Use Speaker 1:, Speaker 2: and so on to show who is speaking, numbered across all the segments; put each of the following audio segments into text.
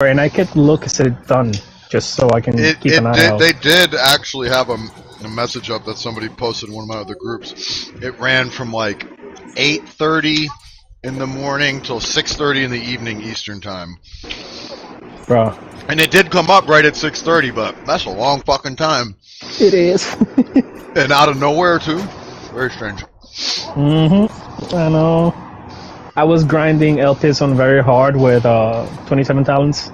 Speaker 1: and I could look as it done, just so I can keep an eye out.
Speaker 2: They did actually have a message up that somebody posted in one of my other groups. It ran from like 8:30 in the morning till 6:30 in the evening Eastern time.
Speaker 1: Bro.
Speaker 2: And it did come up right at 6:30, but that's a long fucking time.
Speaker 1: It is.
Speaker 2: And out of nowhere too. Very strange.
Speaker 1: I know. I was grinding LPs on very hard with 27 talents.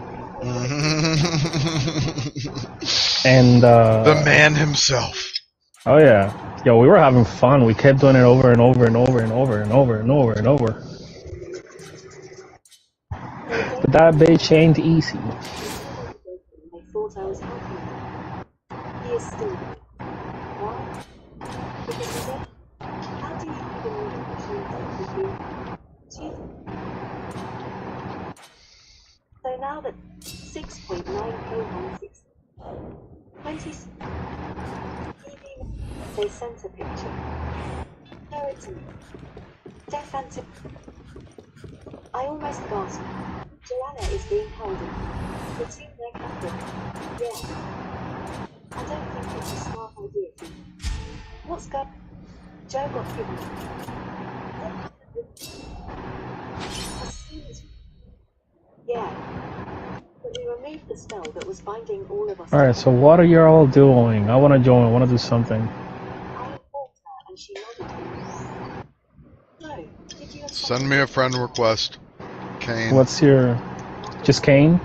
Speaker 1: And
Speaker 2: the man himself.
Speaker 1: Oh yeah. Yo, we were having fun. We kept doing it over and over and over and over and over and over and over. But that bitch ain't easy.
Speaker 3: I thought I was happy. He is still there. Why? Because he's dead. How do you even know that she would be? So now that 6.9K16 20 they sent a picture. Show it to me. Deaf and I almost gasped. Joanna is being held in. It seemed like Catherine. Yeah. I don't think it's a smart idea for you. What's going on? Joe got kidnapped. What happened with as soon as yeah. But we removed the spell that was binding all of us.
Speaker 1: Alright, so what are you all doing? I wanna join, I wanna do something.
Speaker 3: I informed her and she nodded to me. No, did you
Speaker 2: Send me a friend request. Kane.
Speaker 1: What's your... just Kane?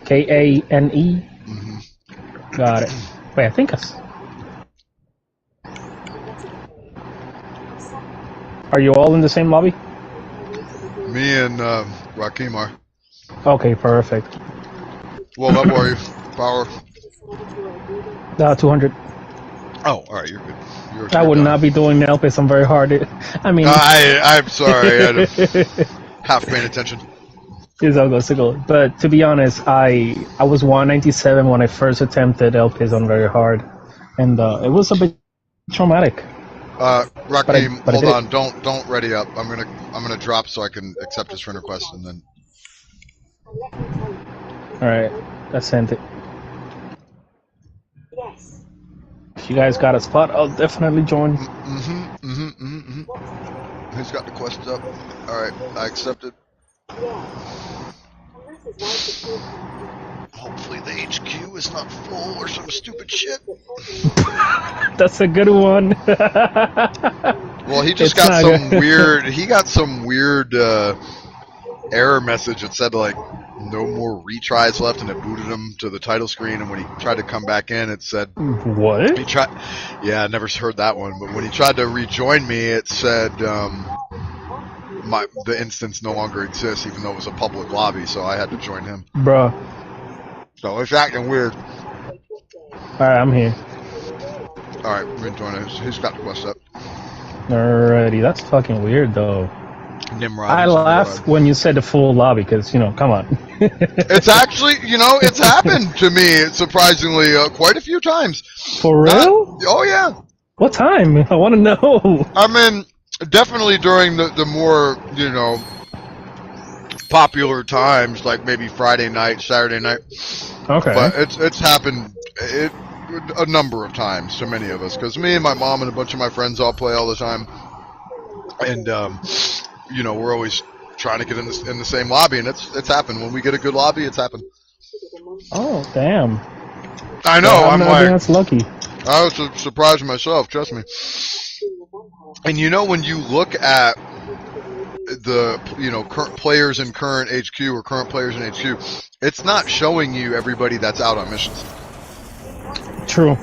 Speaker 1: K-A-N-E? Got it. Wait, I think Are you all in the same lobby?
Speaker 2: Me and Rakeem are.
Speaker 1: Okay, perfect.
Speaker 2: What level are you? Power?
Speaker 1: 200.
Speaker 2: Oh, alright, you're good.
Speaker 1: I would not be doing nail piss. I'm very hard. I mean...
Speaker 2: I'm sorry. I had half paying attention.
Speaker 1: It's all good. But to be honest, I was 197 when I first attempted LPs on very hard. And it was a bit traumatic.
Speaker 2: Rakeem, hold on. Don't ready up. I'm gonna drop so I can accept his friend request and then...
Speaker 1: Alright, I sent it.
Speaker 3: Yes.
Speaker 1: If you guys got a spot, I'll definitely join.
Speaker 2: Who's got the quest up? Alright, I accepted. Hopefully the HQ is not full or some stupid shit.
Speaker 1: That's a good one.
Speaker 2: Well, he just got some weird... He got some weird error message that said, like, no more retries left, and it booted him to the title screen, and when he tried to come back in, it said...
Speaker 1: What?
Speaker 2: He tried... Yeah, I never heard that one, but when he tried to rejoin me, it said, the instance no longer exists, even though it was a public lobby, so I had to join him.
Speaker 1: Bruh.
Speaker 2: So it's acting weird.
Speaker 1: Alright, I'm here.
Speaker 2: Alright, we're gonna join him. He's got the quest up.
Speaker 1: Alrighty, that's fucking weird, though.
Speaker 2: Nimrod.
Speaker 1: I laughed when you said the full lobby, because, you know, come on.
Speaker 2: It's actually, you know, it's happened to me, surprisingly, quite a few times.
Speaker 1: For real?
Speaker 2: Oh, yeah.
Speaker 1: What time? I want to know.
Speaker 2: I mean, definitely during the more, you know, popular times, like maybe Friday night, Saturday night.
Speaker 1: Okay.
Speaker 2: But it's happened a number of times to many of us, because me and my mom and a bunch of my friends all play all the time. And, you know, we're always trying to get in the same lobby, and it's happened. When we get a good lobby, it's happened.
Speaker 1: Oh, damn.
Speaker 2: I know.
Speaker 1: Well,
Speaker 2: I'm
Speaker 1: like, that's lucky.
Speaker 2: I was surprised myself. Trust me. And you know, when you look at the current players in current HQ or current players in HQ, it's not showing you everybody that's out on missions.
Speaker 1: True.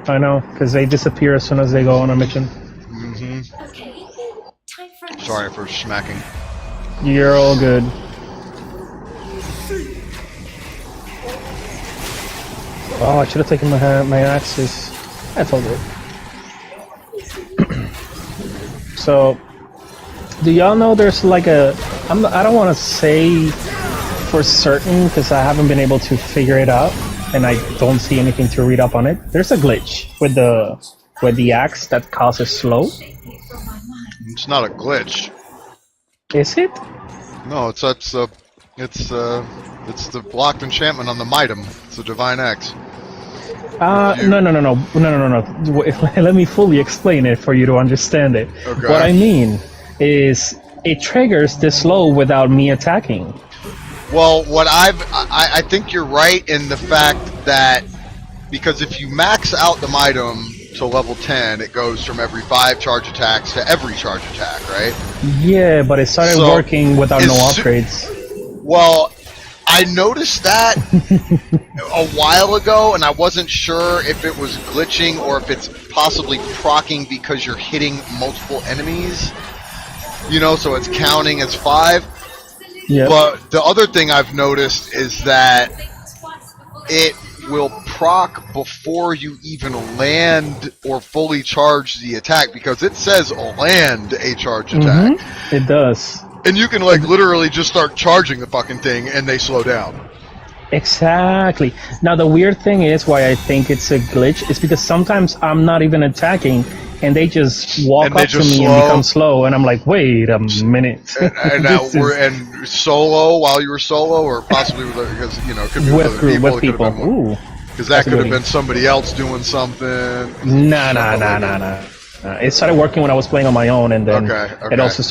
Speaker 1: I know, because they disappear as soon as they go on a mission.
Speaker 2: Sorry for smacking.
Speaker 1: You're all good. Oh, I should have taken my axes. That's all good. So, do y'all know there's like a... I don't want to say for certain, because I haven't been able to figure it out, and I don't see anything to read up on it. There's a glitch with the axe that causes slow.
Speaker 2: It's not a glitch.
Speaker 1: Is it?
Speaker 2: No, it's It's the blocked enchantment on the Mitem. It's a Divine X.
Speaker 1: No. Let me fully explain it for you to understand it.
Speaker 2: Okay.
Speaker 1: What I mean is it triggers the slow without me attacking.
Speaker 2: Well, I think you're right in the fact that because if you max out the Mitem to level 10, it goes from every 5 charge attacks to every charge attack, right?
Speaker 1: Yeah, but it started working without no upgrades.
Speaker 2: Well, I noticed that a while ago, and I wasn't sure if it was glitching or if it's possibly proccing because you're hitting multiple enemies. You know, so it's counting as 5.
Speaker 1: Yep.
Speaker 2: But the other thing I've noticed is that it will proc before you even land or fully charge the attack because it says land a charge attack.
Speaker 1: It does.
Speaker 2: And you can like literally just start charging the fucking thing and they slow down.
Speaker 1: Exactly. Now the weird thing is why I think it's a glitch is because sometimes I'm not even attacking and they just walk up to me and become slow and I'm like, wait a minute.
Speaker 2: And solo while you were solo or possibly because you know it could be
Speaker 1: with people. Ooh.
Speaker 2: Because that could have been somebody else doing something.
Speaker 1: Nah. It started working when I was playing on my own, and then it also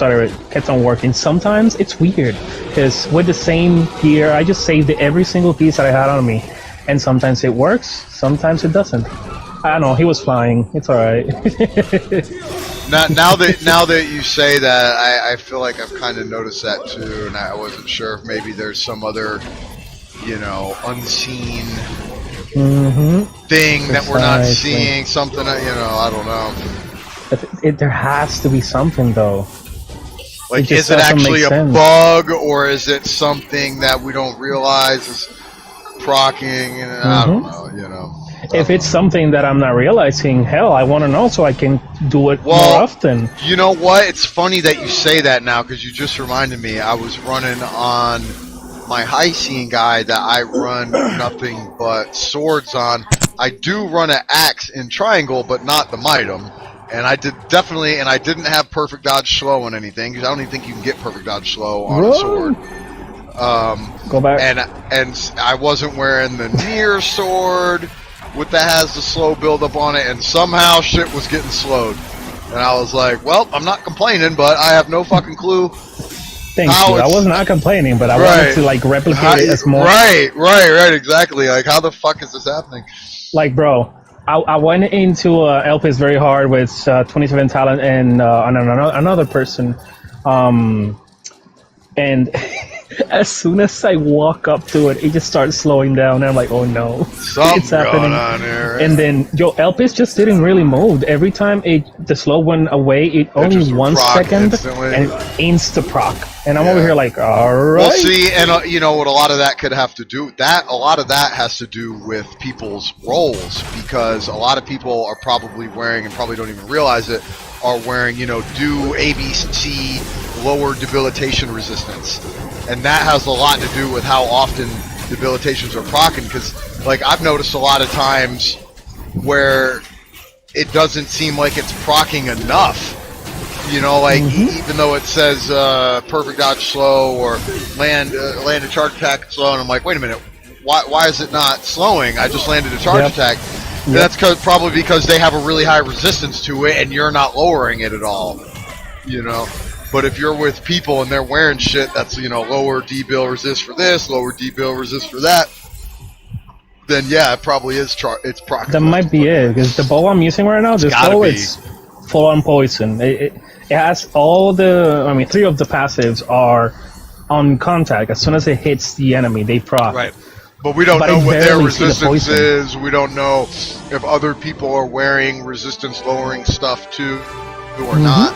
Speaker 1: kept on working. Sometimes it's weird because with the same gear, I just saved every single piece that I had on me, and sometimes it works, sometimes it doesn't. I don't know. He was flying. It's all right.
Speaker 2: now that you say that, I feel like I've kind of noticed that too, and I wasn't sure if maybe there's some other, you know, unseen thing that we're not seeing. Something that, you know, I don't know.
Speaker 1: There has to be something though.
Speaker 2: Like, is it actually a bug, or is it something that we don't realize is procking? And I don't know, you know.
Speaker 1: If it's something that I'm not realizing, hell, I want to know so I can do it more often.
Speaker 2: You know what? It's funny that you say that now because you just reminded me. I was running on my high scene guy that I run nothing but swords on. I do run an axe in triangle, but not the Mitem. And I didn't have perfect dodge slow on anything because I don't even think you can get perfect dodge slow on a sword.
Speaker 1: Go back.
Speaker 2: And I wasn't wearing the near sword that has the slow build up on it, and somehow shit was getting slowed. And I was like, well, I'm not complaining, but I have no fucking clue.
Speaker 1: Thank you. I was not complaining, but I wanted to like replicate it as more.
Speaker 2: Right, exactly. Like, how the fuck is this happening?
Speaker 1: Like, bro, I went into LPS very hard with 27 talent and another person, and as soon as I walk up to it, it just starts slowing down, and I'm like, oh no,
Speaker 2: something's happening. Going on here, right?
Speaker 1: And then LPS just didn't really move. Every time the slow went away, it only 1 second, instantly. And it insta proc. And I'm over here like, all right.
Speaker 2: Well, see, and you know what? A lot of that could have to do a lot of that has to do with people's roles, because a lot of people are probably wearing, and probably don't even realize it, are wearing, you know, do ABC lower debilitation resistance, and that has a lot to do with how often debilitations are proccing. Because, like, I've noticed a lot of times where it doesn't seem like it's proccing enough. You know, like even though it says perfect dodge slow or land a charge attack slow, and I'm like, wait a minute, why is it not slowing? I just landed a charge attack. And that's probably because they have a really high resistance to it, and you're not lowering it at all. You know, but if you're with people and they're wearing shit that's, you know, lower debil resist for this, lower debil resist for that, then yeah, it probably is. It's proc.
Speaker 1: That might be it, because the bow I'm using right now, this bow is full on poison. It has all the, 3 of the passives are on contact. As soon as it hits the enemy, they proc.
Speaker 2: Right. But we don't know what their resistance is. We don't know if other people are wearing resistance lowering stuff too, or not.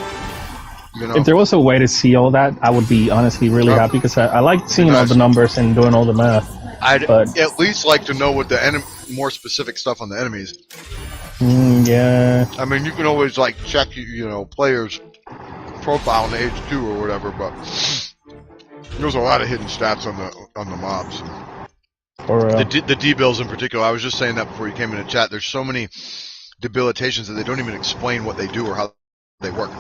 Speaker 2: You know?
Speaker 1: If there was a way to see all that, I would be honestly really happy, because I like seeing all the numbers and doing all the math.
Speaker 2: I'd at least like to know what the more specific stuff on the enemies.
Speaker 1: Yeah.
Speaker 2: I mean, you can always like check, you know, players' profile in the H2 or whatever, but there's a lot of hidden stats on the mobs. The debills in particular. I was just saying that before you came into chat. There's so many debilitations that they don't even explain what they do or how they work.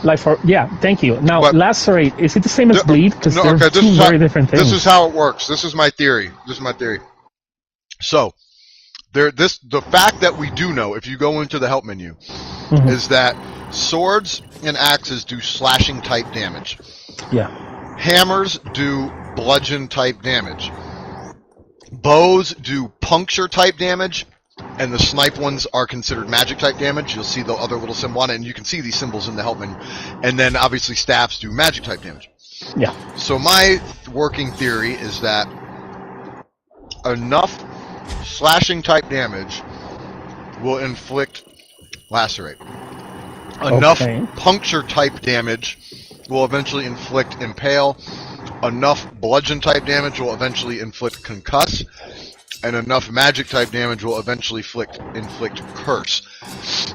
Speaker 1: Like for thank you. Now
Speaker 2: But-
Speaker 1: lacerate, is it the same as bleed? Because
Speaker 2: No,
Speaker 1: they're
Speaker 2: okay,
Speaker 1: two very different things.
Speaker 2: This is how it works. This is my theory. So, the fact that we do know, if you go into the help menu,
Speaker 1: Mhm.
Speaker 2: is that swords and axes do slashing type damage.
Speaker 1: Yeah.
Speaker 2: Hammers do bludgeon type damage. Bows do puncture type damage, and the snipe ones are considered magic type damage. You'll see the other little symbol on it, and you can see these symbols in the help menu. And then obviously staffs do magic type damage.
Speaker 1: Yeah.
Speaker 2: So my working theory is that enough slashing type damage will inflict lacerate. Enough
Speaker 1: Okay.
Speaker 2: puncture type damage will eventually inflict impale. Enough bludgeon type damage will eventually inflict concuss. And enough magic type damage will eventually inflict curse.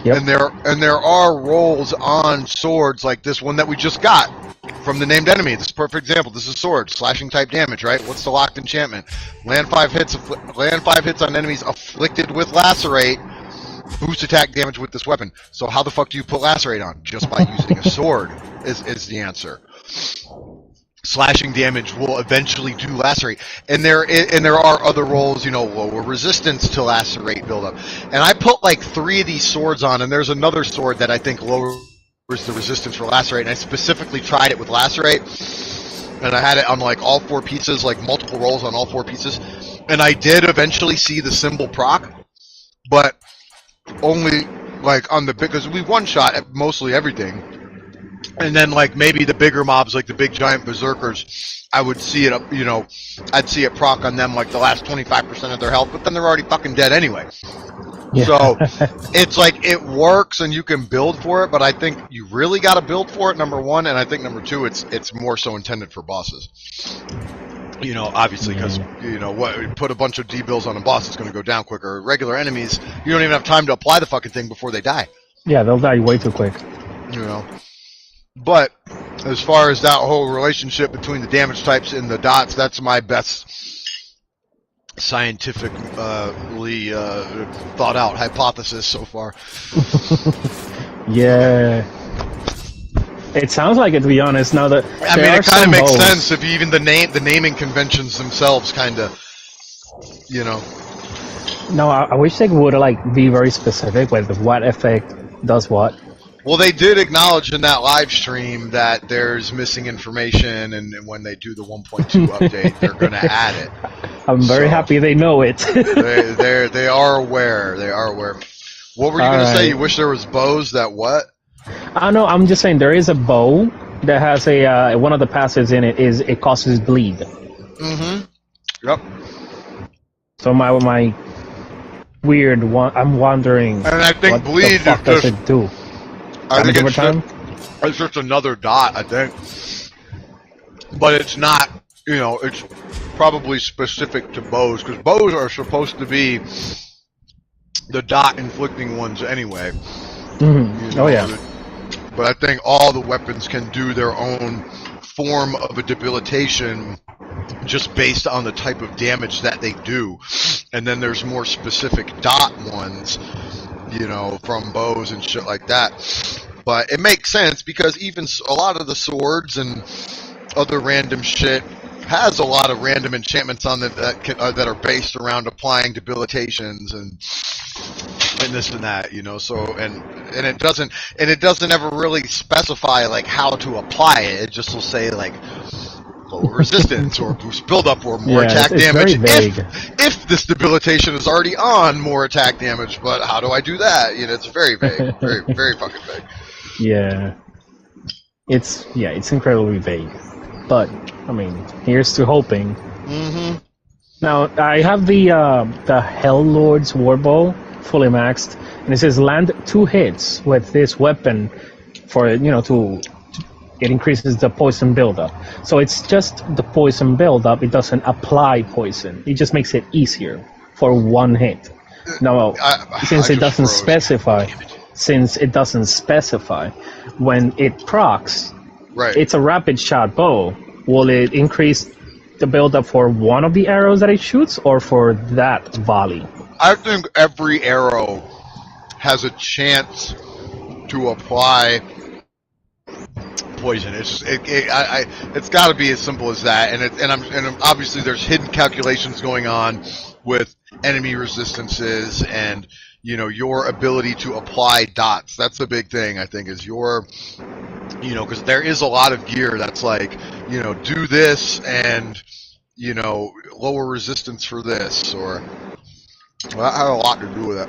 Speaker 1: Yep.
Speaker 2: And there are rolls on swords like this one that we just got from the named enemy. This is a perfect example. This is sword, slashing type damage, right? What's the locked enchantment? Land 5 hits on enemies afflicted with lacerate. Boost attack damage with this weapon. So how the fuck do you put lacerate on? Just by using a sword is the answer. Slashing damage will eventually do lacerate, and there are other rolls, lower resistance to lacerate buildup. And I put like 3 of these swords on, and there's another sword that I think lowers the resistance for lacerate. And I specifically tried it with lacerate, and I had it on like all 4 pieces, like multiple rolls on all 4 pieces, and I did eventually see the symbol proc, but only like on the because we one shot at mostly everything. And then, like, maybe the bigger mobs, like the big giant berserkers, I would see it, I'd see it proc on them, like, the last 25% of their health, but then they're already fucking dead anyway.
Speaker 1: Yeah.
Speaker 2: So, it's like, it works and you can build for it, but I think you really gotta build for it, number one, and I think number two, it's more so intended for bosses. Obviously, because, put a bunch of D-bills on a boss, it's gonna go down quicker. Regular enemies, you don't even have time to apply the fucking thing before they die.
Speaker 1: Yeah, they'll die way too quick.
Speaker 2: But as far as that whole relationship between the damage types and the dots, that's my best scientifically thought out hypothesis so far.
Speaker 1: Yeah. It sounds like it, to be honest. Now that
Speaker 2: I mean, it kind of makes sense if even the naming conventions themselves kind of,
Speaker 1: No, I wish they would be very specific with what effect does what.
Speaker 2: Well, they did acknowledge in that live stream that there's missing information, and when they do the 1.2 update, they're going to add it.
Speaker 1: I'm very happy they know it.
Speaker 2: they are aware. They are aware. What were you going to say? You wish there was bows that what?
Speaker 1: No, I'm just saying there is a bow that has a one of the passives in it is it causes bleed.
Speaker 2: Mm-hmm. Yep.
Speaker 1: So my weird one, I'm wondering.
Speaker 2: And I think
Speaker 1: what
Speaker 2: bleed
Speaker 1: the fuck does it do?
Speaker 2: I think
Speaker 1: it's
Speaker 2: just another dot, I think. But it's not, it's probably specific to bows, because bows are supposed to be the dot inflicting ones anyway.
Speaker 1: Mm-hmm. Oh, yeah.
Speaker 2: But I think all the weapons can do their own form of a debilitation just based on the type of damage that they do. And then there's more specific dot ones, from bows and shit like that. But it makes sense because even a lot of the swords and other random shit has a lot of random enchantments on it that are based around applying debilitations and this and that, So and it doesn't ever really specify like how to apply it. It just will say like lower resistance or boost buildup or more attack damage if this debilitation is already on more attack damage. But how do I do that? It's very vague, very very fucking vague.
Speaker 1: Yeah, it's incredibly vague. But I mean, here's to hoping.
Speaker 2: Mm-hmm.
Speaker 1: Now I have the Hell Lord's Warbow fully maxed, and it says land 2 hits with this weapon for it increases the poison buildup. So it's just the poison buildup. It doesn't apply poison. It just makes it easier for 1 hit. Now, since it doesn't specify when it procs,
Speaker 2: right?
Speaker 1: It's a rapid shot bow. Will it increase the buildup for one of the arrows that it shoots, or for that volley?
Speaker 2: I think every arrow has a chance to apply poison. It's got to be as simple as that. And obviously there's hidden calculations going on with enemy resistances and your ability to apply dots. That's the big thing, I think, is because there is a lot of gear that's like, do this and lower resistance for this, or that had a lot to do with it.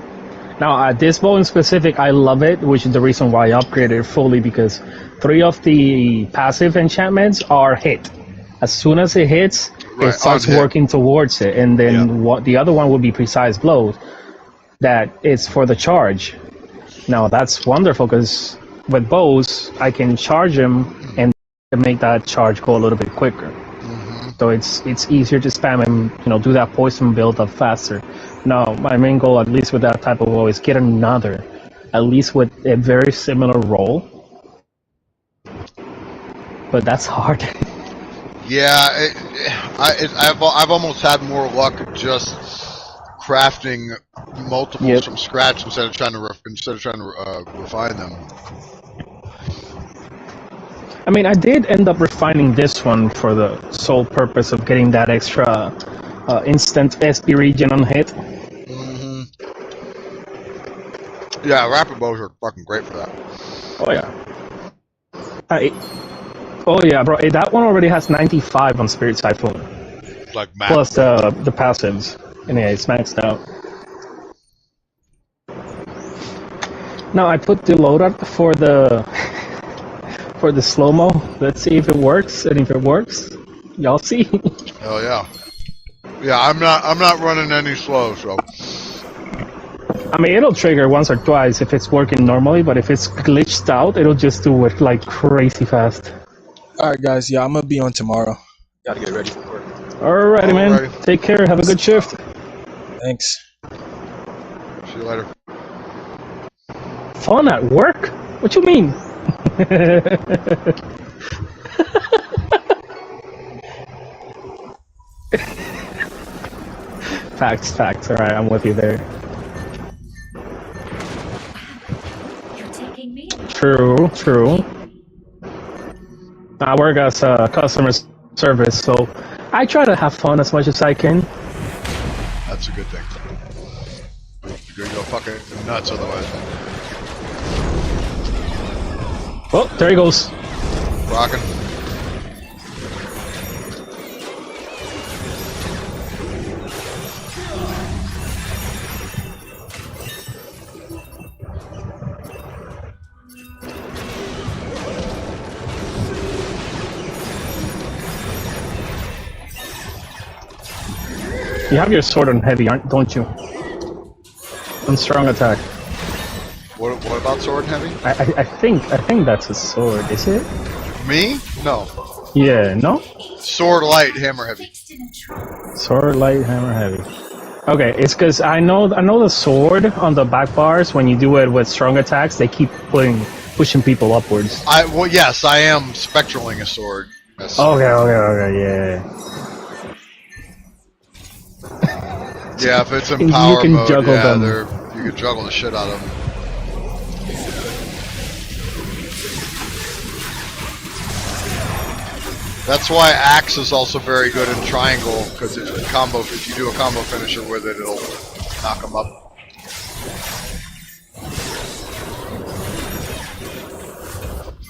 Speaker 1: Now, this bow in specific, I love it, which is the reason why I upgraded it fully, because 3 of the passive enchantments are hit. As soon as it hits, it starts working towards it, and then the other one would be precise blows. That is for the charge. Now, that's wonderful, because with bows, I can charge them and make that charge go a little bit quicker. So it's easier to spam and do that poison build up faster. Now, my main goal, at least with that type of bow, is get another, at least with a very similar roll. But that's hard.
Speaker 2: Yeah, I've almost had more luck just crafting multiples from scratch instead of trying to refine them.
Speaker 1: I mean, I did end up refining this one for the sole purpose of getting that extra instant SP regen on hit.
Speaker 2: Yeah, rapid bows are fucking great for that.
Speaker 1: Oh yeah. Oh yeah, bro. That one already has 95 on Spirit Typhoon.
Speaker 2: Like max.
Speaker 1: Plus the passives. And yeah, it's maxed out. Now I put the loadout for the slow-mo. Let's see if it works, and if it works, y'all see.
Speaker 2: Hell yeah. Yeah, I'm not running any slow, so.
Speaker 1: I mean, it'll trigger once or twice if it's working normally, but if it's glitched out, it'll just do it like crazy fast.
Speaker 4: Alright guys, yeah, I'm gonna be on tomorrow. Gotta get ready for work.
Speaker 1: Alrighty, man. Take care. Have a good shift.
Speaker 4: Thanks.
Speaker 2: See you later.
Speaker 1: Fun at work? What you mean? Facts. Alright, I'm with you there. True. I work as customer service, so I try to have fun as much as I can.
Speaker 2: That's a good thing. You're gonna go fucking nuts otherwise.
Speaker 1: Oh, there he goes.
Speaker 2: Rockin'.
Speaker 1: You have your sword on heavy, don't you? On strong attack.
Speaker 2: What about sword heavy?
Speaker 1: I think that's a sword, is it?
Speaker 2: Me? No.
Speaker 1: Yeah, no?
Speaker 2: Sword light, hammer heavy.
Speaker 1: Sword light, hammer heavy. Okay, it's because I know the sword on the back bars, when you do it with strong attacks, they keep pushing people upwards.
Speaker 2: Well, yes, I am spectraling a sword.
Speaker 1: Okay, yeah.
Speaker 2: Yeah, if it's in power
Speaker 1: you can
Speaker 2: mode,
Speaker 1: juggle
Speaker 2: yeah,
Speaker 1: them.
Speaker 2: you can juggle the shit out of them. That's why axe is also very good in triangle, because it's a combo. If you do a combo finisher with it, it'll knock them up.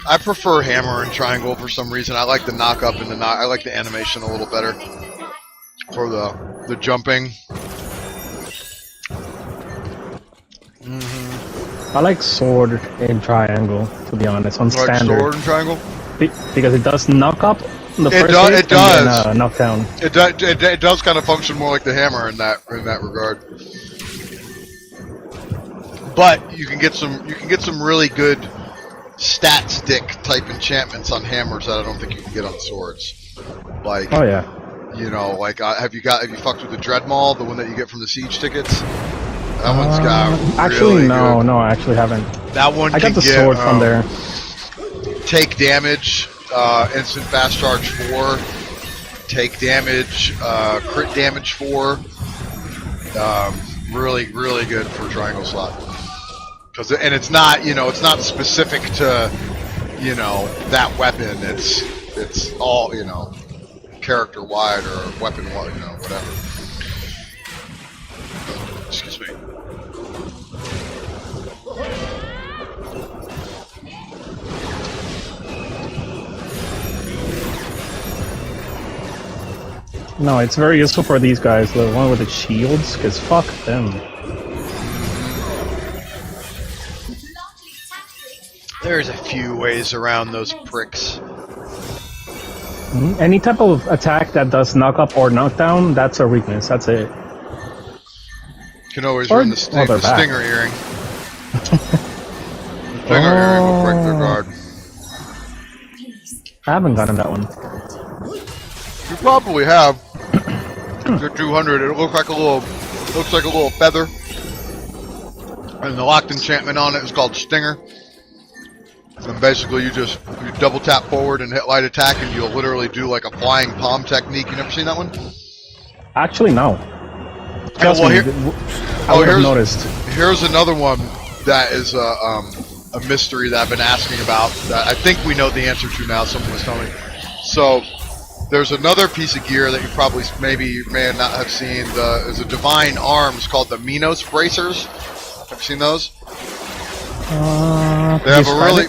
Speaker 2: I prefer hammer and triangle for some reason. I like the knock up and I like the animation a little better for the jumping.
Speaker 1: I like sword and triangle, to be honest, on
Speaker 2: You like
Speaker 1: standard.
Speaker 2: sword and triangle?
Speaker 1: Because it does knock up the first hit
Speaker 2: it does.
Speaker 1: and then knock down.
Speaker 2: It does kind of function more like the hammer in that regard. But you can get some really good stat stick type enchantments on hammers that I don't think you can get on swords. Like,
Speaker 1: oh yeah.
Speaker 2: Like have you fucked with the Dreadmaul, the one that you get from the siege tickets? That one's got
Speaker 1: actually
Speaker 2: really
Speaker 1: no,
Speaker 2: good.
Speaker 1: no, I actually haven't.
Speaker 2: That one
Speaker 1: I got the sword from there.
Speaker 2: Take damage, instant fast charge 4. Take damage, crit damage 4. Really good for triangle slot. And it's not, it's not specific to, you know, that weapon. It's all, you know, character wide or weapon wide, you know, whatever. Excuse me.
Speaker 1: No, it's very useful for these guys, the one with the shields, because fuck them.
Speaker 2: There's a few ways around those pricks.
Speaker 1: Any type of attack that does knock up or knockdown, that's a weakness, that's it.
Speaker 2: You can always
Speaker 1: Or-
Speaker 2: run the
Speaker 1: well, they're back.
Speaker 2: stinger earring. Stinger earring will break their guard.
Speaker 1: I haven't gotten that one.
Speaker 2: You probably have. You're 200. It looks like a little feather, and the locked enchantment on it is called Stinger. And basically, you double tap forward and hit light attack, and you'll literally do like a flying palm technique. You never seen that one?
Speaker 1: Actually, no. Trust
Speaker 2: well,
Speaker 1: me,
Speaker 2: here-
Speaker 1: I would have noticed.
Speaker 2: Here's another one that is a mystery that I've been asking about. That I think we know the answer to now. Someone was telling me. So. There's another piece of gear that you probably may not have seen. There's a divine arms called the Minos bracers. Have you seen those? They have a really.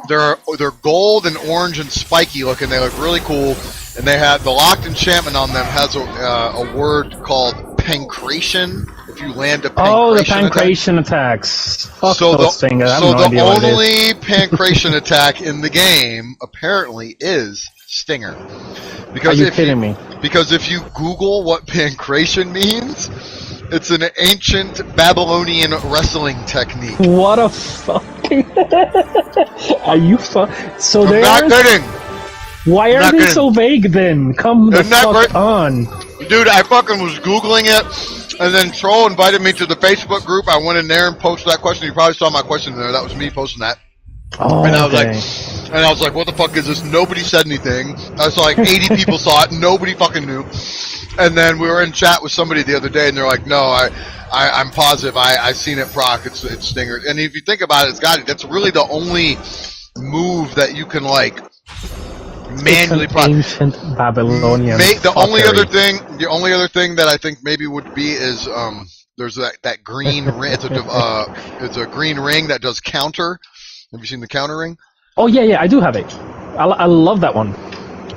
Speaker 2: They're gold and orange and spiky looking. They look really cool, and they have the locked enchantment on them has a word called pancration. If you land a pancration
Speaker 1: Oh, the pancration attacks. Fuck
Speaker 2: so
Speaker 1: those things. I have
Speaker 2: so
Speaker 1: no
Speaker 2: the
Speaker 1: idea what it is.
Speaker 2: only pancration attack in the game apparently is Stinger. Because
Speaker 1: Are you kidding me?
Speaker 2: Because if you Google what pancration means, it's an ancient Babylonian wrestling technique.
Speaker 1: What a fucking... Are you So
Speaker 2: I'm not
Speaker 1: there's...
Speaker 2: kidding.
Speaker 1: Why are
Speaker 2: not
Speaker 1: they
Speaker 2: kidding.
Speaker 1: so vague then? Come the
Speaker 2: Isn't that
Speaker 1: fuck
Speaker 2: great?
Speaker 1: on.
Speaker 2: Dude, I fucking was Googling it, and then Troll invited me to the Facebook group. I went in there and posted that question. You probably saw my question there. That was me posting that.
Speaker 1: Oh,
Speaker 2: And I was
Speaker 1: okay.
Speaker 2: like, what the fuck is this? Nobody said anything. I saw like 80 people saw it. Nobody fucking knew. And then we were in chat with somebody the other day, and they're like, no, I'm positive. I seen it proc. It's Stinger. And if you think about it, that's really the only move that you can like manually
Speaker 1: It's
Speaker 2: proc.
Speaker 1: an ancient Babylonian
Speaker 2: The only
Speaker 1: fuckery.
Speaker 2: other thing that I think maybe would be is there's that green ring. It's a green ring that does counter. Have you seen the counter ring?
Speaker 1: Oh, yeah, I do have it. I love that one.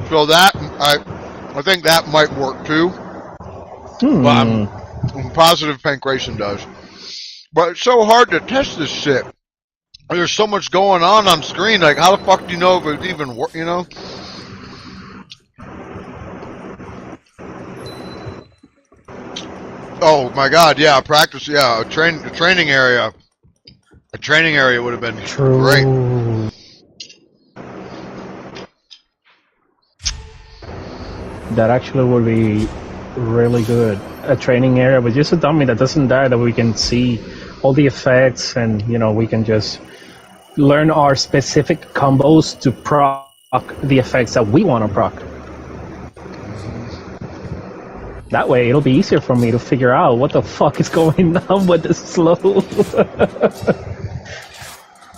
Speaker 2: So that I think that might work too. But I'm positive pancration does. But it's so hard to test this shit. There's so much going on screen. Like, how the fuck do you know if it even works? You know. Oh my god! Yeah, practice. Yeah, a training area. A training area would have been
Speaker 1: True.
Speaker 2: great.
Speaker 1: That actually would be really good. A training area with just a dummy that doesn't die, that we can see all the effects, and we can just learn our specific combos to proc the effects that we want to proc. That way, it'll be easier for me to figure out what the fuck is going on with this slow.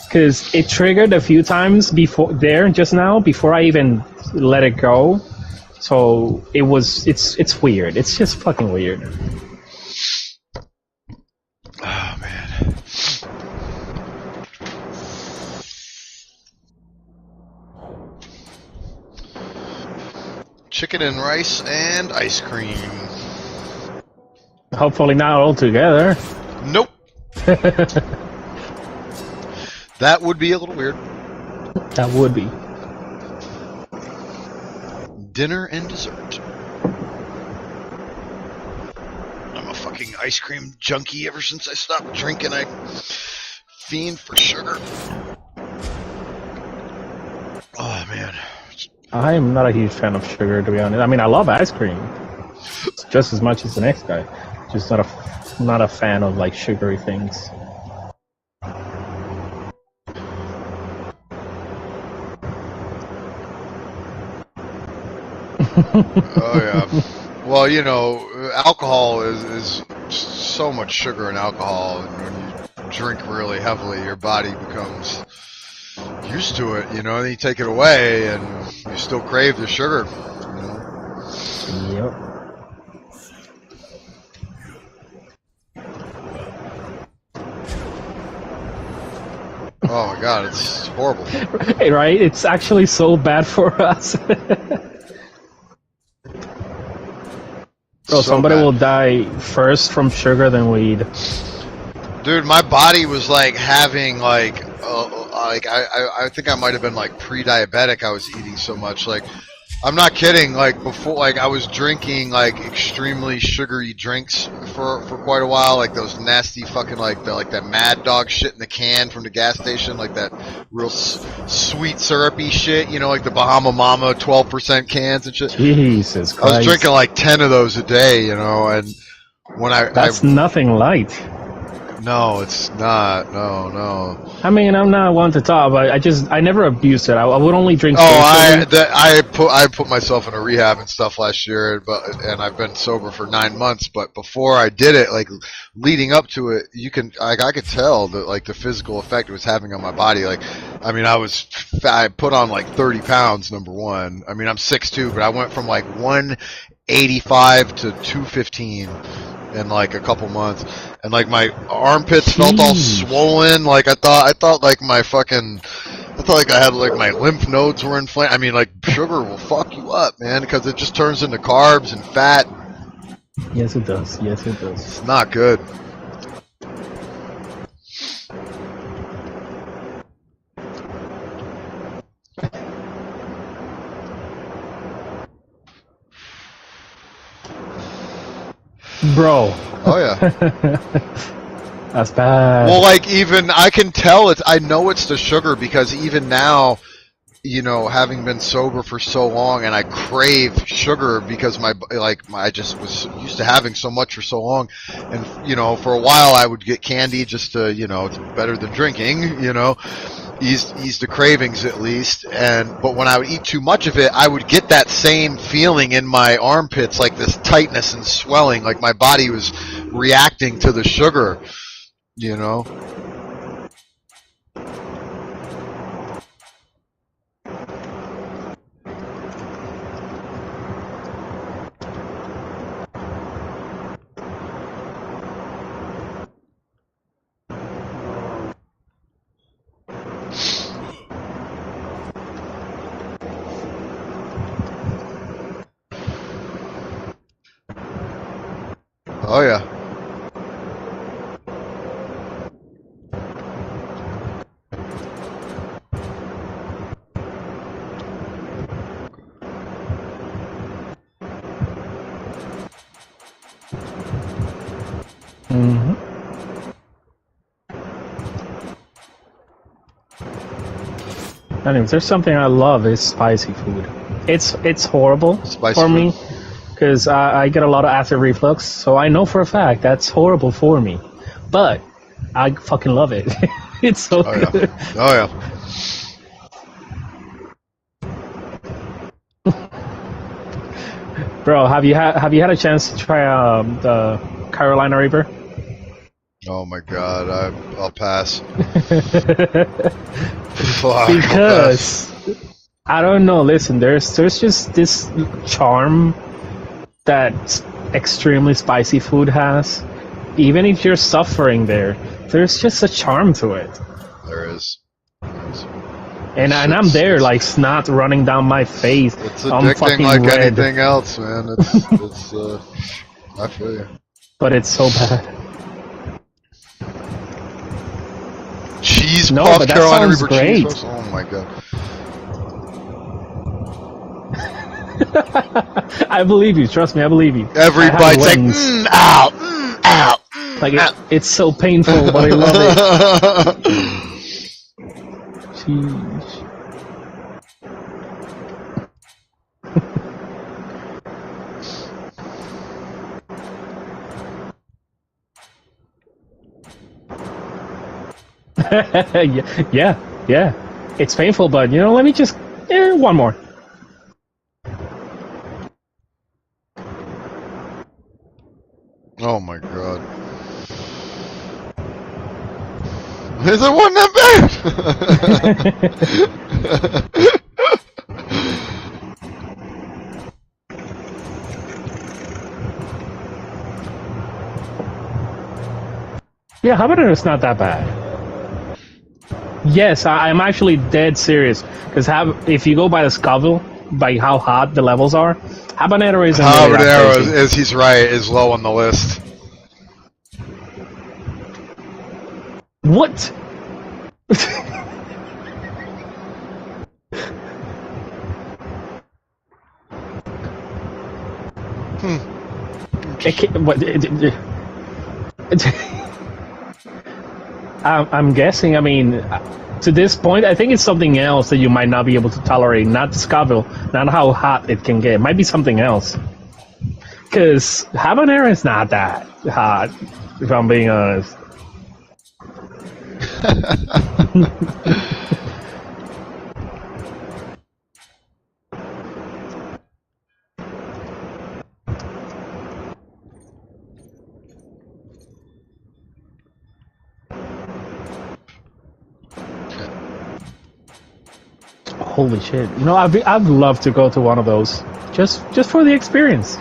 Speaker 1: Because it triggered a few times just now before I even let it go. So it's weird. It's just fucking weird.
Speaker 2: Oh man. Chicken and rice and ice cream.
Speaker 1: Hopefully not all together.
Speaker 2: Nope. That would be a little weird.
Speaker 1: That would be.
Speaker 2: Dinner and dessert. I'm a fucking ice cream junkie ever since I stopped drinking. I fiend for sugar. Oh man.
Speaker 1: I am not a huge fan of sugar, to be honest. I mean, I love ice cream just as much as the next guy. Just not a fan of like sugary things.
Speaker 2: Oh yeah. Well, alcohol is so much sugar in alcohol, and when you drink really heavily, your body becomes used to it, you know, and then you take it away and you still crave the sugar, you know.
Speaker 1: Yep.
Speaker 2: Oh my god, it's horrible.
Speaker 1: Right? It's actually so bad for us. Bro,
Speaker 2: So
Speaker 1: somebody
Speaker 2: bad.
Speaker 1: will die first from sugar than weed.
Speaker 2: Dude, my body was like having like I think I might have been like pre-diabetic. I was eating so much. Like, I'm not kidding. Like before, like I was drinking like extremely sugary drinks for quite a while. Like those nasty fucking like that Mad Dog shit in the can from the gas station. Like that real sweet syrupy shit. You know, like the Bahama Mama 12% cans and shit.
Speaker 1: Jesus Christ.
Speaker 2: I was drinking like 10 of those a day. You know, and when
Speaker 1: That's nothing light.
Speaker 2: No, it's not. No.
Speaker 1: I mean, I'm not one to talk, but I never abused it. I would only drink.
Speaker 2: I put myself in a rehab and stuff last year, and I've been sober for 9 months. But before I did it, like leading up to it, I could tell that like the physical effect it was having on my body. Like, I mean, I put on like 30 pounds. Number one, I mean, I'm 6'2", but I went from like 185 to 215 in like a couple months, and like my armpits felt all swollen. Like I thought like I had like my lymph nodes were inflamed. I mean, like sugar will fuck you up, man, because it just turns into carbs and fat.
Speaker 1: Yes, it does. Yes, it does.
Speaker 2: It's not good.
Speaker 1: Bro.
Speaker 2: Oh yeah.
Speaker 1: That's bad.
Speaker 2: Well, like even I can tell I know it's the sugar because even now, you know, having been sober for so long and I crave sugar because I just was used to having so much for so long, and you know, for a while I would get candy just to, you know, it's better than drinking, you know, ease the cravings at least. But when I would eat too much of it, I would get that same feeling in my armpits, like this tightness and swelling, like my body was reacting to the sugar, you know. Oh yeah.
Speaker 1: And if there's something I love, it's spicy food. It's horrible
Speaker 2: Spicy
Speaker 1: for
Speaker 2: food.
Speaker 1: me because I get a lot of acid reflux, so I know for a fact that's horrible for me. But I fucking love it. It's so good.
Speaker 2: Yeah. Oh yeah.
Speaker 1: Bro, have you had a chance to try the Carolina Reaper?
Speaker 2: Oh my god, I'll pass.
Speaker 1: Because I don't know. Listen, there's just this charm that extremely spicy food has. Even if you're suffering there's just a charm to it.
Speaker 2: There is.
Speaker 1: And I'm there, like snot running down my face.
Speaker 2: It's
Speaker 1: I'm
Speaker 2: addicting
Speaker 1: fucking
Speaker 2: like
Speaker 1: red.
Speaker 2: anything else, man. It's I feel you.
Speaker 1: But it's so bad.
Speaker 2: Cheese
Speaker 1: No,
Speaker 2: puff,
Speaker 1: but that
Speaker 2: Carolina
Speaker 1: sounds
Speaker 2: Reaper
Speaker 1: great.
Speaker 2: cheese puffs. Oh my god.
Speaker 1: I believe you. Trust me, I believe you.
Speaker 2: Every
Speaker 1: I have
Speaker 2: bite's like,
Speaker 1: wings.
Speaker 2: ow, ow.
Speaker 1: Like it's so painful, but I love it. Jeez. yeah. It's painful, but you know, let me just one more.
Speaker 2: Oh my god. It wasn't that bad.
Speaker 1: Yeah, habanero is not that bad. Yes, I'm actually dead serious. Because if you go by the Scoville, by how hot the levels are, habanero isn't really that
Speaker 2: Habanero
Speaker 1: crazy.
Speaker 2: is he's right, is low on the list.
Speaker 1: What? I'm guessing. I mean, to this point, I think it's something else that you might not be able to tolerate. Not the Scoville, not how hot it can get. It might be something else. Because habanero is not that hot, if I'm being honest. Holy shit! You know, I'd love to go to one of those, just for the experience.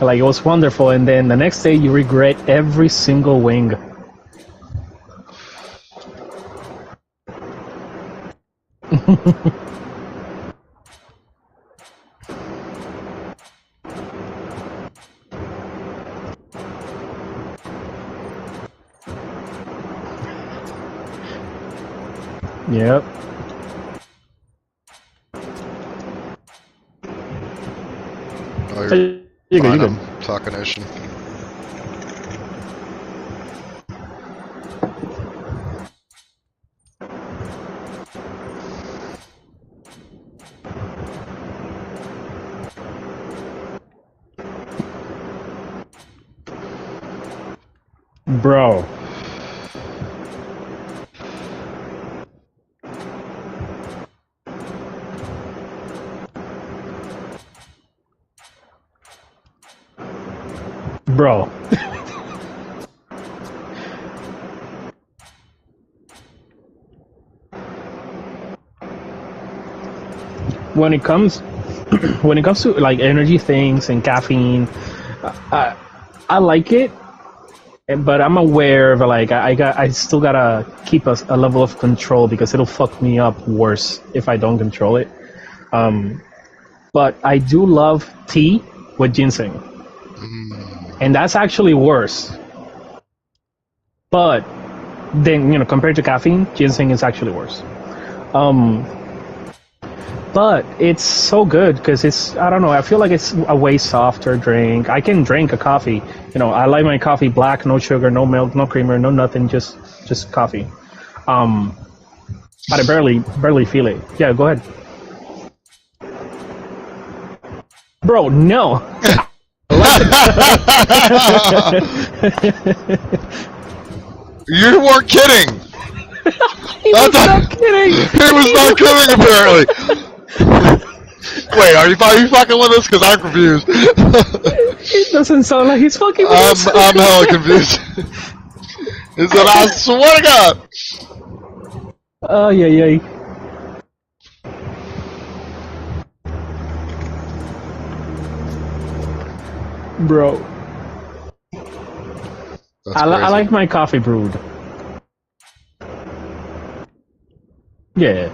Speaker 1: Like, it was wonderful, and then the next day you regret every single wing. Yep.
Speaker 2: Oh,
Speaker 1: You
Speaker 2: you're
Speaker 1: go,
Speaker 2: fine,
Speaker 1: you
Speaker 2: I'm
Speaker 1: go.
Speaker 2: talking ocean.
Speaker 1: Bro. Bro. when it comes to like energy things and caffeine, I like it, but I'm aware of like I still gotta keep a level of control because it'll fuck me up worse if I don't control it. But I do love tea with ginseng, and that's actually worse. But then, you know, compared to caffeine, ginseng is actually worse. But it's so good because it's, I don't know, I feel like it's a way softer drink. I can drink a coffee. You know, I like my coffee black, no sugar, no milk, no creamer, no nothing, just coffee. But I barely feel it. Yeah, go ahead. Bro, no.
Speaker 2: You weren't kidding.
Speaker 1: He was not kidding.
Speaker 2: He was not kidding, apparently. Wait, are you fucking with us? Because I'm confused.
Speaker 1: It doesn't sound like he's fucking with us.
Speaker 2: I'm hella confused. He said, I swear to God.
Speaker 1: Oh, yeah. Bro. I like my coffee brewed. Yeah.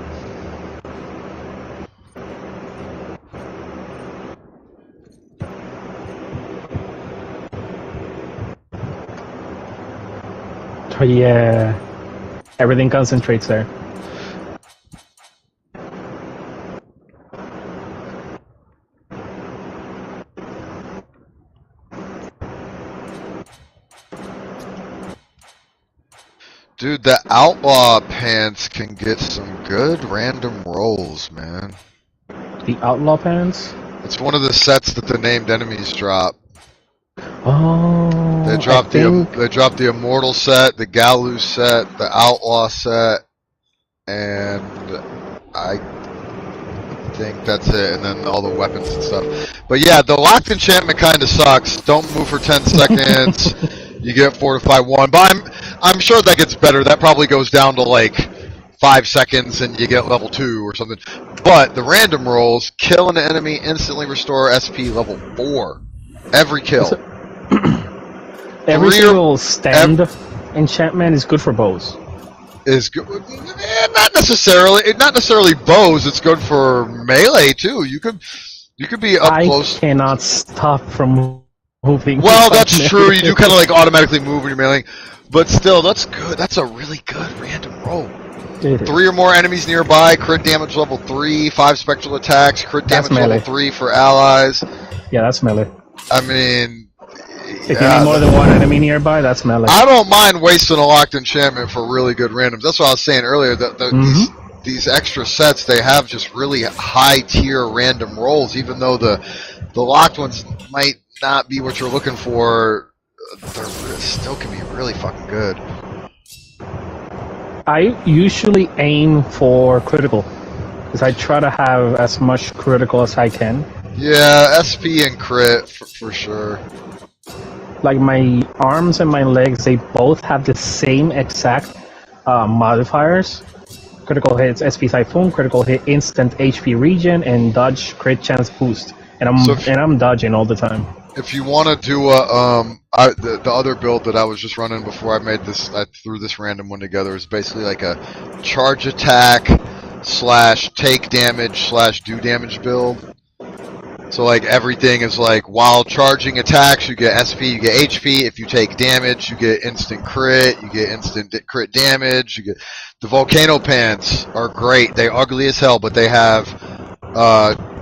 Speaker 1: Oh, yeah. Everything concentrates there.
Speaker 2: Dude, the outlaw pants can get some good random rolls, man.
Speaker 1: The outlaw pants?
Speaker 2: It's one of the sets that the named enemies drop.
Speaker 1: Oh,
Speaker 2: They dropped the immortal set, the Galus set, the outlaw set. and I think that's it, and then all the weapons and stuff. But yeah, the locked enchantment kind of sucks. Don't move for 10 seconds. You get fortify 1, but I'm sure that gets better. That probably goes down to like 5 seconds, and you get level 2 or something. But the random rolls, kill an enemy, instantly restore SP level 4. Every kill.
Speaker 1: Every single stand enchantment is good for bows.
Speaker 2: Is good. Not necessarily bows. It's good for melee too. You could be up close.
Speaker 1: I cannot stop from moving.
Speaker 2: Well, that's true. You do kind of like automatically move when you're meleeing, but still, that's good. That's a really good random roll. 3 or more enemies nearby. Crit damage level 3. 5 spectral attacks. Crit damage level 3 for allies.
Speaker 1: Yeah, that's melee.
Speaker 2: I mean.
Speaker 1: If you need more than one enemy nearby, that's melee.
Speaker 2: I don't mind wasting a locked enchantment for really good randoms. That's what I was saying earlier. That these extra sets, they have just really high tier random rolls. Even though the locked ones might not be what you're looking for, they still can be really fucking good.
Speaker 1: I usually aim for critical because I try to have as much critical as I can.
Speaker 2: Yeah, SP and crit for sure.
Speaker 1: Like my arms and my legs, they both have the same exact modifiers. Critical hits, SP Typhoon, critical hit, instant HP regen, and dodge crit chance boost. And I'm dodging all the time.
Speaker 2: If you want to do the other build that I was just running before I made this, I threw this random one together. Is basically like a charge attack / take damage / do damage build. So like everything is like while charging attacks, you get SP, you get HP. If you take damage, you get instant crit, you get instant crit damage. You get the volcano pants are great. They're ugly as hell, but they have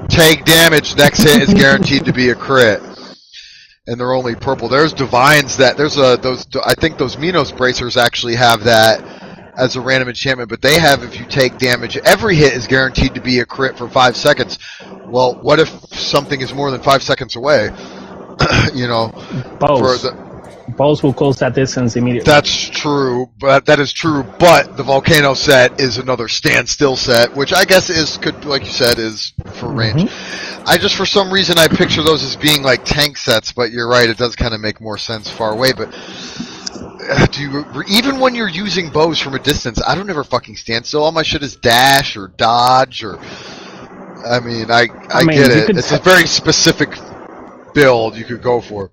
Speaker 2: take damage. Next hit is guaranteed to be a crit, and they're only purple. There's divines that I think those Minos bracers actually have that as a random enchantment, but they have if you take damage, every hit is guaranteed to be a crit for 5 seconds. Well, what if something is more than 5 seconds away? You know,
Speaker 1: bows will close that distance immediately.
Speaker 2: That's true, but that is true. But the volcano set is another standstill set, which I guess could, like you said, is for range. I just, for some reason, I picture those as being like tank sets, but you're right, it does kind of make more sense far away. But even when you're using bows from a distance, I don't ever fucking stand still. All my shit is dash or dodge or. I mean, I get it. It's a very specific build you could go for.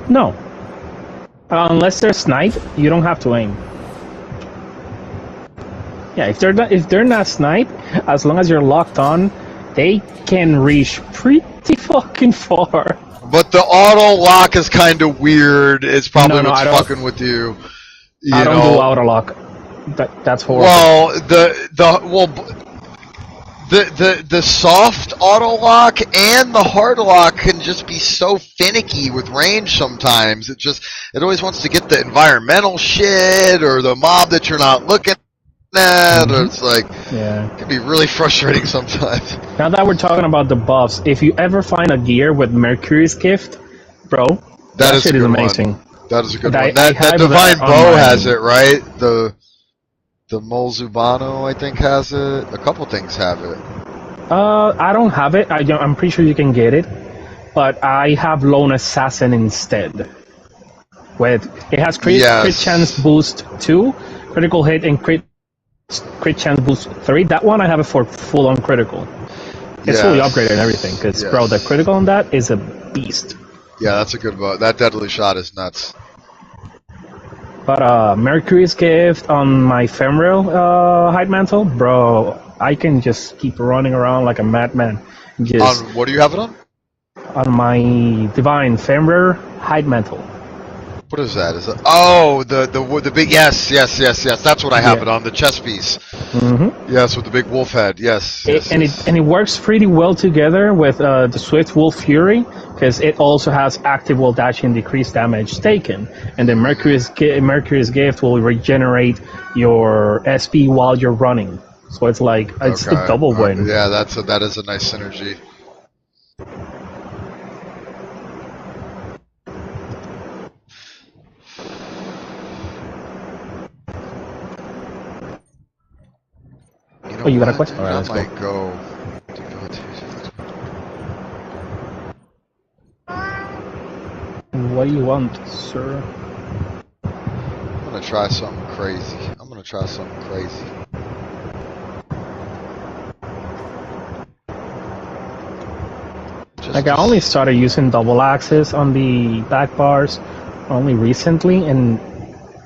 Speaker 1: No. Unless they're sniped, you don't have to aim. Yeah, if they're not sniped, as long as you're locked on, they can reach pretty fucking far.
Speaker 2: But the auto lock is kind of weird. It's probably what's fucking with you.
Speaker 1: I don't do auto lock. That's horrible.
Speaker 2: Well, the soft auto lock and the hard lock can just be so finicky with range sometimes. It always wants to get the environmental shit or the mob that you're not looking at. Or it's like, it can be really frustrating sometimes.
Speaker 1: Now that we're talking about the buffs, if you ever find a gear with Mercury's Gift, bro, that shit is amazing.
Speaker 2: That is a good one. That Divine Bow has it, right? The Molzubano, I think, has it. A couple things have it.
Speaker 1: I don't have it. I'm pretty sure you can get it, but I have Lone Assassin instead. It has crit chance boost 2, critical hit, and crit chance boost 3. That one I have it for full on critical. It's fully upgraded and everything, because bro, the critical on that is a beast.
Speaker 2: Yeah, that's a good one. That deadly shot is nuts.
Speaker 1: But Mercury's Gift on my femoral hide mantle, bro, I can just keep running around like a madman.
Speaker 2: On what do you have it on?
Speaker 1: On my divine femoral hide mantle.
Speaker 2: What is that? Is it? Oh, the big yes. That's what I have it on, the chest piece. Yes, with the big wolf head. Yes.
Speaker 1: It works pretty well together with the Swift Wolf Fury, because it also has active will dash and decreased damage taken, and the Mercury's Gift will regenerate your SP while you're running. So it's like it's a double win.
Speaker 2: Yeah, that is a nice synergy.
Speaker 1: you got a question? All right,
Speaker 2: I
Speaker 1: let's go.
Speaker 2: might go.
Speaker 1: What do you want, sir?
Speaker 2: I'm gonna try something crazy.
Speaker 1: Like, I only started using double axis on the back bars only recently, and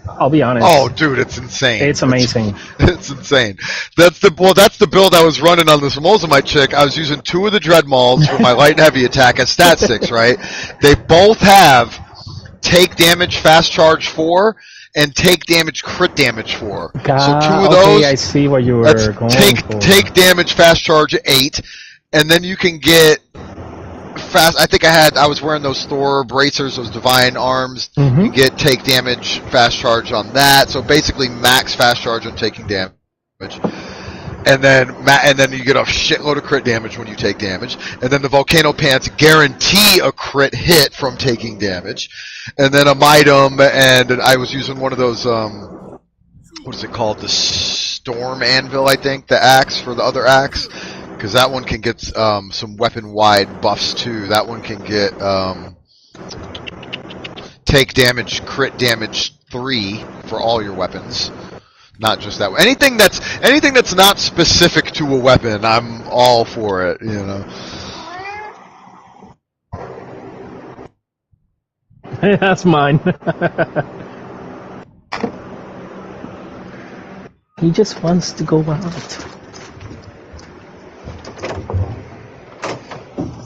Speaker 1: I'll be honest.
Speaker 2: Oh, dude, it's insane.
Speaker 1: It's amazing.
Speaker 2: It's insane. That's the build I was running on this Mozamite chick. I was using 2 of the Dread Mauls for my light and heavy attack at stat 6, right? They both have take damage fast charge 4 and take damage crit damage 4.
Speaker 1: God,
Speaker 2: so 2 of those.
Speaker 1: Okay, I see what you were going for.
Speaker 2: Take damage fast charge 8, and then you can get fast. I was wearing those Thor bracers, those divine arms.
Speaker 1: Mm-hmm.
Speaker 2: You get take damage fast charge on that. So basically max fast charge on taking damage. And then you get a shitload of crit damage when you take damage. And then the Volcano Pants guarantee a crit hit from taking damage. And then a Mitem, and I was using one of those, what is it called? The Storm Anvil, I think, the axe for the other axe. Because that one can get some weapon-wide buffs too. That one can get take damage, crit damage 3 for all your weapons, not just that one. Anything that's not specific to a weapon, I'm all for it. You know.
Speaker 1: That's mine. He just wants to go out.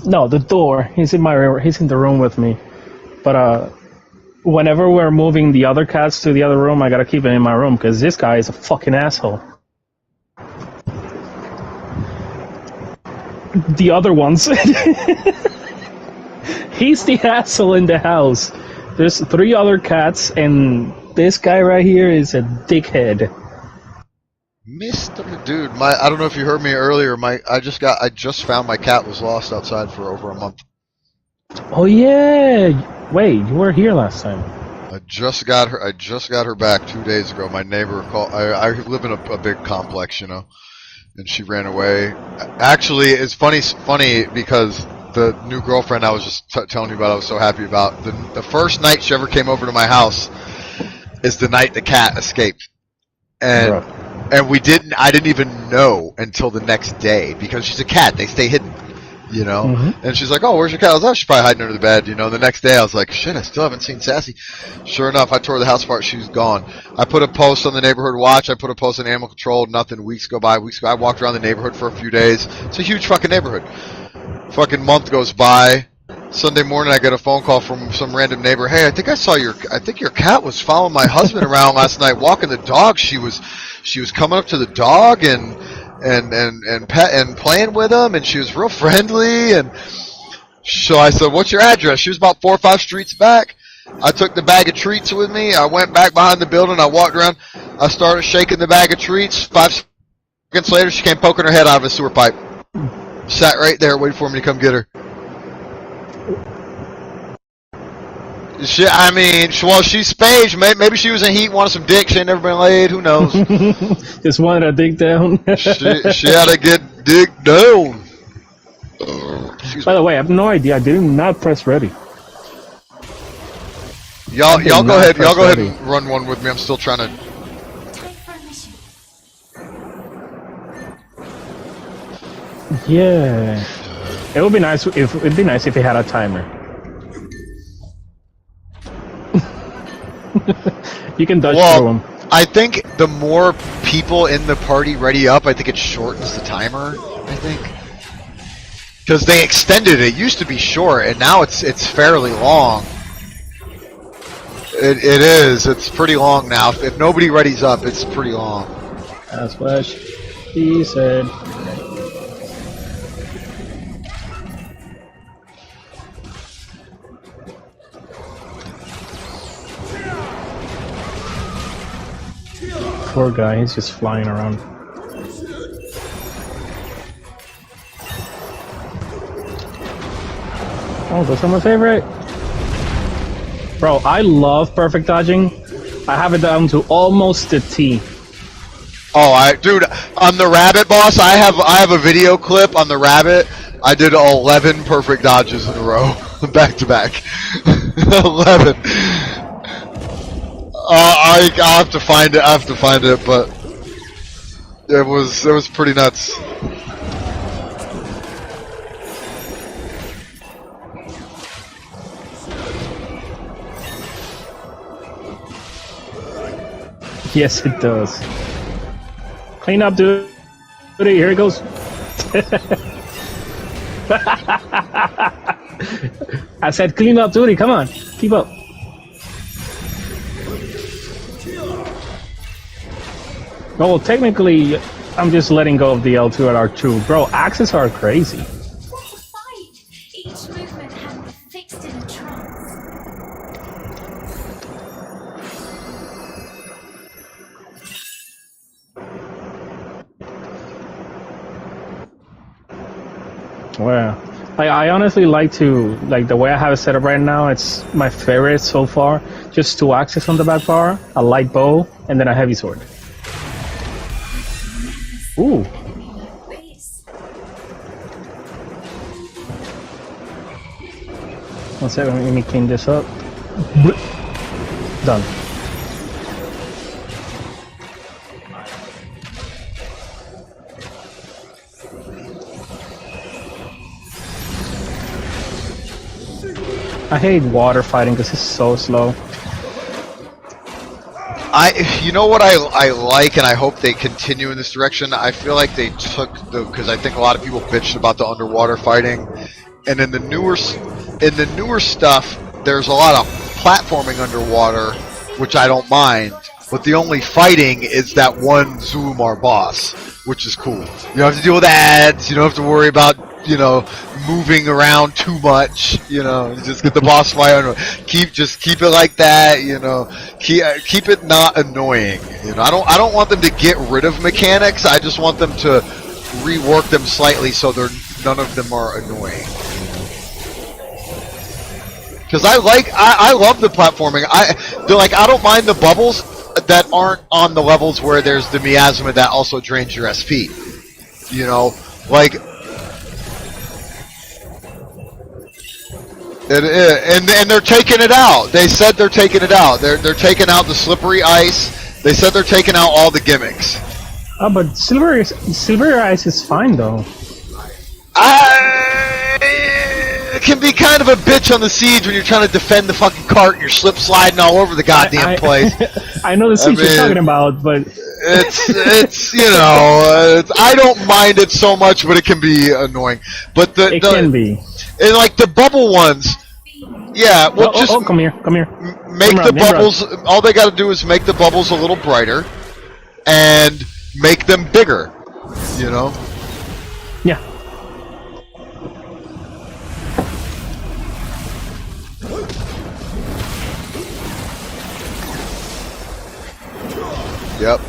Speaker 1: No, the door. He's in the room with me. But whenever we're moving the other cats to the other room, I gotta keep it in my room because this guy is a fucking asshole. The other ones. He's the asshole in the house. There's 3 other cats, and this guy right here is a dickhead.
Speaker 2: Mr. Dude, I don't know if you heard me earlier. I just found my cat was lost outside for over a month.
Speaker 1: Oh yeah. Wait, you were here last time.
Speaker 2: I just got her back 2 days ago. My neighbor called. I live in a big complex, you know, and she ran away. Actually, it's funny because the new girlfriend I was just telling you about, I was so happy about. The first night she ever came over to my house is the night the cat escaped, and I didn't even know until the next day because she's a cat. They stay hidden, you know. Mm-hmm. And she's like, "Oh, where's your cat?" I was like, "Oh, she's probably hiding under the bed," you know. The next day I was like, "Shit, I still haven't seen Sassy." Sure enough, I tore the house apart. She was gone. I put a post on the neighborhood watch. I put a post on Animal Control. Nothing. Weeks go by. I walked around the neighborhood for a few days. It's a huge fucking neighborhood. Fucking month goes by. Sunday morning, I get a phone call from some random neighbor. Hey, I think your cat was following my husband around last night, walking the dog. She was coming up to the dog and playing with him, and she was real friendly. And so I said, "What's your address?" She was about 4 or 5 streets back. I took the bag of treats with me. I went back behind the building. I walked around. I started shaking the bag of treats. 5 seconds later, she came poking her head out of a sewer pipe. Sat right there, waiting for me to come get her. She's spaged. Maybe she was in heat, wanted some dick. She ain't never been laid. Who knows?
Speaker 1: Just wanted to dig down.
Speaker 2: she had to get digged down.
Speaker 1: By the way, I have no idea. I did not press ready.
Speaker 2: Y'all go ahead. Y'all go ahead and run one with me. I'm still trying to.
Speaker 1: Yeah, it would be nice if it had a timer. You can dodge through them.
Speaker 2: I think the more people in the party ready up, I think it shortens the timer. I think because they extended it. It used to be short, and now it's fairly long. It is. It's pretty long now. If nobody readies up, it's pretty long.
Speaker 1: That's what she said. Poor guy, he's just flying around. Oh, those are my favorite. Bro, I love perfect dodging. I have it down to almost a T.
Speaker 2: Oh, dude, on the rabbit boss, I have a video clip on the rabbit. I did 11 perfect dodges in a row, back to back. 11. I'll have to find it. I have to find it, but it was pretty nuts.
Speaker 1: Yes, it does. Clean up, dude. Here it goes. I said clean up, duty. Come on, keep up. Oh, well, technically, I'm just letting go of the L2 and R2. Bro, axes are crazy.
Speaker 5: What a fight! Each movement had me fixed in a trance.
Speaker 1: Wow. I honestly like the way I have it set up right now. It's my favorite so far. Just 2 axes on the back bar, a light bow, and then a heavy sword. Ooh.
Speaker 5: Base.
Speaker 1: One second, let me clean this up. Done. I hate water fighting because it's so slow.
Speaker 2: You know what I like, and I hope they continue in this direction. I feel like they took because I think a lot of people bitched about the underwater fighting, and in the newer stuff, there's a lot of platforming underwater, which I don't mind. But the only fighting is that one Zoomar boss, which is cool. You don't have to deal with ads. You don't have to worry about moving around too much. You just get the boss fight. Just keep it like that. Keep it not annoying. I don't want them to get rid of mechanics. I just want them to rework them slightly so none of them are annoying. Because I love the platforming. I don't mind the bubbles that aren't on the levels where there's the miasma that also drains your SP. And they're taking it out. They said they're taking it out. They're taking out the slippery ice. They said they're taking out all the gimmicks.
Speaker 1: Oh, but silver ice is fine though.
Speaker 2: It can be kind of a bitch on the siege when you're trying to defend the fucking cart and you're slip sliding all over the goddamn place.
Speaker 1: I know the siege you're talking about, but
Speaker 2: it's I don't mind it so much, but it can be annoying. But
Speaker 1: it can be.
Speaker 2: And like the bubble ones, yeah. Well,
Speaker 1: come here.
Speaker 2: Make the bubbles. All they got to do is make the bubbles a little brighter, and make them bigger.
Speaker 1: Yeah.
Speaker 2: Yep.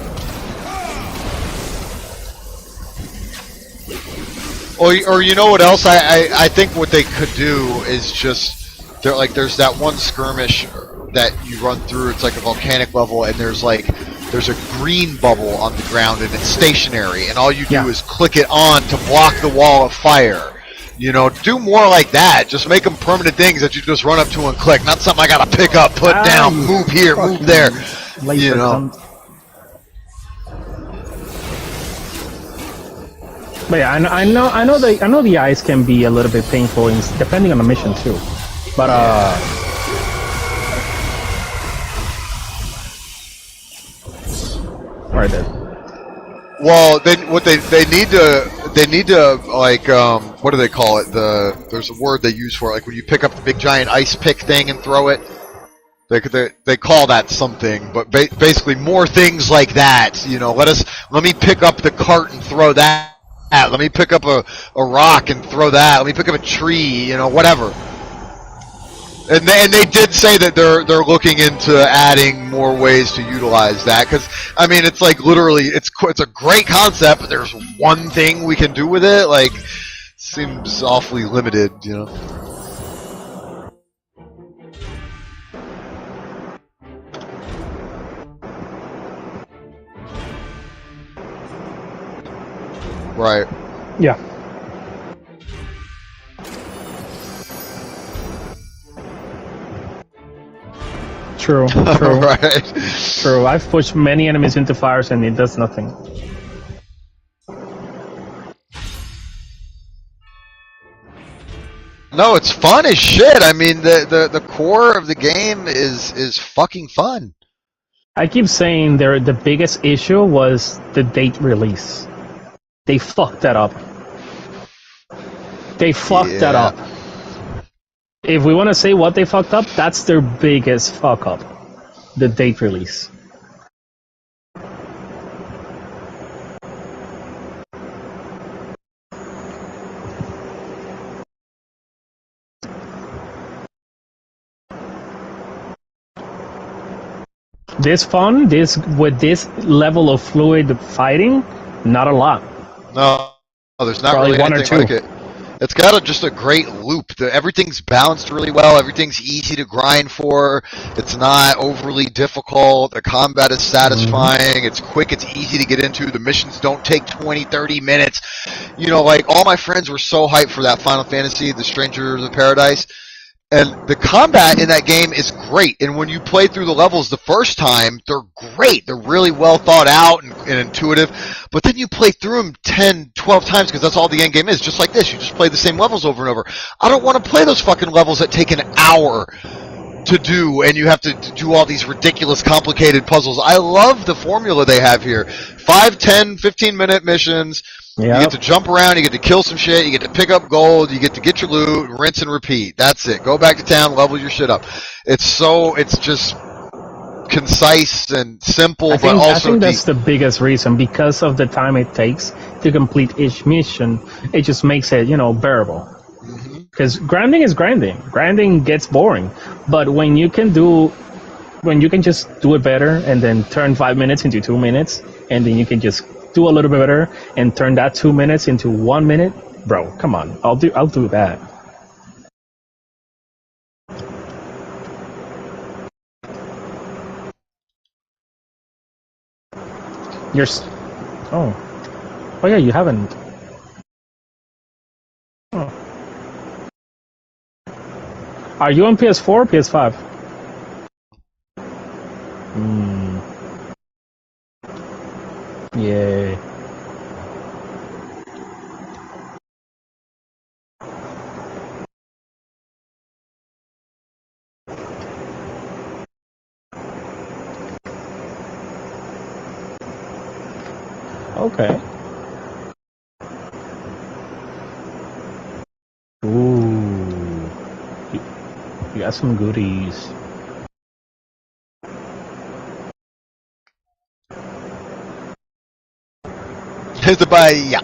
Speaker 2: Or you know what else? I think what they could do is there's that one skirmish that you run through. It's like a volcanic level, and there's a green bubble on the ground, and it's stationary, and all you do is click it on to block the wall of fire. Do more like that. Just make them permanent things that you just run up to and click. Not something I gotta pick up, put down, move here, move there.
Speaker 1: But yeah, I know the ice can be a little bit painful, depending on the mission too. But right there.
Speaker 2: Well, they need to what do they call it? There's a word they use for it, like when you pick up the big giant ice pick thing and throw it. They call that something, but basically more things like that. Let me pick up the cart and throw that. Let me pick up a rock and throw that. Let me pick up a tree. Whatever. And they did say that they're looking into adding more ways to utilize that, because it's like literally it's a great concept, but there's one thing we can do with it. Seems awfully limited. Right.
Speaker 1: Yeah. True, true,
Speaker 2: Right.
Speaker 1: true. I've pushed many enemies into fires and it does nothing.
Speaker 2: No, it's fun as shit. I mean, the core of the game is fucking fun.
Speaker 1: I keep saying the biggest issue was the date release. They fucked that up. They fucked that
Speaker 2: Yeah.
Speaker 1: up. If we want to say what they fucked up, that's their biggest fuck up. The date release. This fun, this with this level of fluid fighting, not a lot.
Speaker 2: No, there's not
Speaker 1: Probably
Speaker 2: really
Speaker 1: one or
Speaker 2: anything
Speaker 1: two.
Speaker 2: like it. It's got just a great loop. Everything's balanced really well. Everything's easy to grind for. It's not overly difficult. The combat is satisfying. It's quick. It's easy to get into. The missions don't take 20, 30 minutes. You know, like, all my friends were so hyped for that Final Fantasy, The Strangers of Paradise. And the combat in that game is great. And when you play through the levels the first time, they're great. They're really well thought out and intuitive. But then you play through them 10, 12 times because that's all the end game is. Just like this. You just play the same levels over and over. I don't want to play those fucking levels that take an hour to do and you have to do all these ridiculous complicated puzzles. I love the formula they have here. 5, 10, 15-minute missions.
Speaker 1: Yep.
Speaker 2: You get to jump around, you get to kill some shit, you get to pick up gold, you get to get your loot, rinse and repeat. That's it. Go back to town, level your shit up. It's just concise and simple,
Speaker 1: I
Speaker 2: but also
Speaker 1: think that's
Speaker 2: deep.
Speaker 1: the biggest reason, because of the time it takes to complete each mission. It just makes it, bearable. Because grinding is grinding. Grinding gets boring. But when you can just do it better and then turn 5 minutes into 2 minutes, and then you can just do a little bit better and turn that 2 minutes into 1 minute, bro, come on. I'll do that. Oh yeah, you haven't. Oh. Are you on PS4 or PS5? Yeah. Okay. Ooh. You got some goodies.
Speaker 2: Here's the bye. Yeah.